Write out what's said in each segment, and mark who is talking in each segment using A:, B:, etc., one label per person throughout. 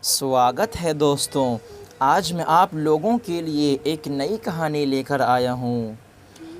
A: स्वागत है दोस्तों। आज मैं आप लोगों के लिए एक नई कहानी लेकर आया हूँ।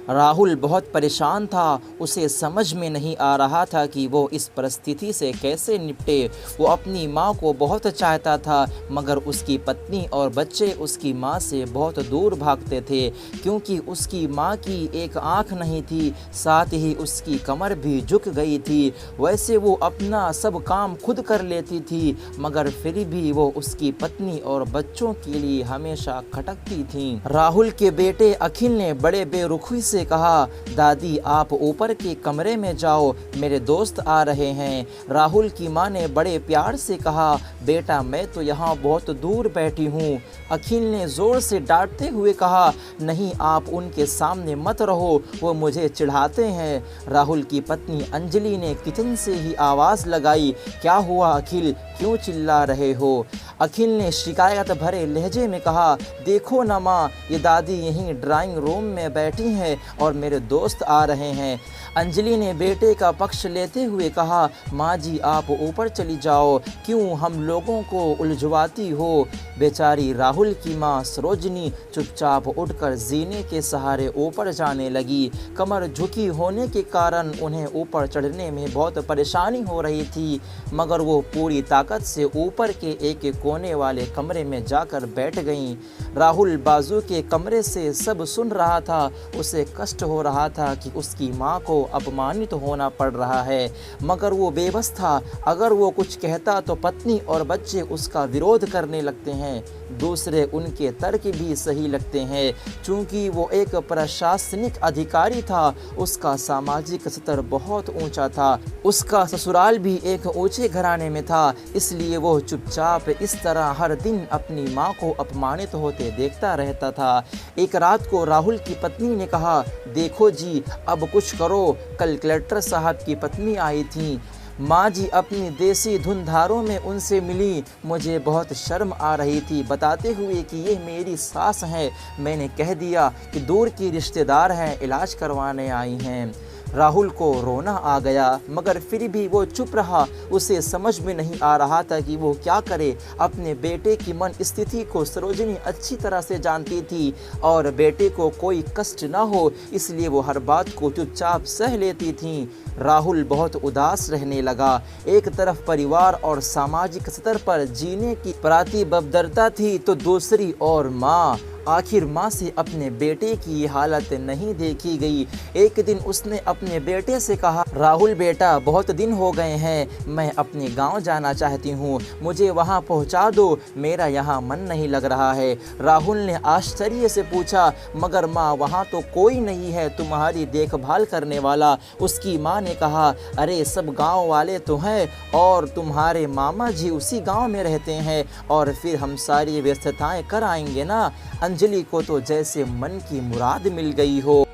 A: राहुल बहुत परेशान था। उसे समझ में नहीं आ रहा था कि वो इस परिस्थिति से कैसे निपटे। वो अपनी माँ को बहुत चाहता था, मगर उसकी पत्नी और बच्चे उसकी माँ से बहुत दूर भागते थे, क्योंकि उसकी माँ की एक आँख नहीं थी, साथ ही उसकी कमर भी झुक गई थी। वैसे वो अपना सब काम खुद कर लेती थी, मगर फिर भी वो उसकी पत्नी और बच्चों के लिए हमेशा खटकती थी। राहुल के बेटे अखिल ने बड़े बेरुखी से कहा, दादी आप ऊपर के कमरे में जाओ, मेरे दोस्त आ रहे हैं। राहुल की माँ ने बड़े प्यार से कहा, बेटा मैं तो यहाँ बहुत दूर बैठी हूँ। अखिल ने ज़ोर से डांटते हुए कहा, नहीं आप उनके सामने मत रहो, वो मुझे चिढ़ाते हैं। राहुल की पत्नी अंजलि ने किचन से ही आवाज़ लगाई, क्या हुआ अखिल, क्यों चिल्ला रहे हो? अखिल ने शिकायत भरे लहजे में कहा, देखो ना माँ, ये दादी यहीं ड्राइंग रूम में बैठी हैं और मेरे दोस्त आ रहे हैं। अंजलि ने बेटे का पक्ष लेते हुए कहा, माँ जी आप ऊपर चली जाओ, क्यों हम लोगों को उलझवाती हो? बेचारी राहुल की माँ सरोजनी चुपचाप उठकर जीने के सहारे ऊपर जाने लगी। कमर झुकी होने के कारण उन्हें ऊपर चढ़ने में बहुत परेशानी हो रही थी, मगर वो पूरी ताकत से ऊपर के एक कोने वाले कमरे में जाकर बैठ गईं। राहुल बाजू के कमरे से सब सुन रहा था। उसे कष्ट हो रहा था कि उसकी माँ को अपमानित होना पड़ रहा है, मगर वो बेबस था। अगर वो कुछ कहता तो पत्नी और बच्चे उसका विरोध करने लगते हैं। दूसरे उनके तर्क भी सही लगते हैं। चूंकि वो एक प्रशासनिक अधिकारी था, उसका सामाजिक स्तर बहुत ऊंचा था, उसका ससुराल भी एक ऊंचे घराने में था, इसलिए वो चुपचाप इस तरह हर दिन अपनी माँ को अपमानित होते देखता रहता था। एक रात को राहुल की पत्नी ने कहा, देखो जी अब कुछ करो, कल कलेक्टर साहब की पत्नी आई थी, माँ जी अपनी देसी धुनधारों में उनसे मिली, मुझे बहुत शर्म आ रही थी, बताते हुए कि ये मेरी सास हैं। मैंने कह दिया कि दूर की रिश्तेदार हैं, इलाज करवाने आई हैं। राहुल को रोना आ गया, मगर फिर भी वो चुप रहा। उसे समझ में नहीं आ रहा था कि वो क्या करे। अपने बेटे की मन स्थिति को सरोजनी अच्छी तरह से जानती थी और बेटे को कोई कष्ट न हो, इसलिए वो हर बात को चुपचाप सह लेती थी। राहुल बहुत उदास रहने लगा। एक तरफ परिवार और सामाजिक स्तर पर जीने की प्रतिबद्धता थी, तो दूसरी ओर माँ। आखिर माँ से अपने बेटे की हालत नहीं देखी गई। एक दिन उसने अपने बेटे से कहा, राहुल बेटा बहुत दिन हो गए हैं, मैं अपने गांव जाना चाहती हूँ, मुझे वहाँ पहुँचा दो, मेरा यहाँ मन नहीं लग रहा है। राहुल ने आश्चर्य से पूछा, मगर माँ वहाँ तो कोई नहीं है तुम्हारी देखभाल करने वाला। उसकी माँ ने कहा, अरे सब गाँव वाले तो हैं और तुम्हारे मामा जी उसी गाँव में रहते हैं, और फिर हम सारी व्यस्तताएं कर आएंगे ना। अंजलि को तो जैसे मन की मुराद मिल गई हो।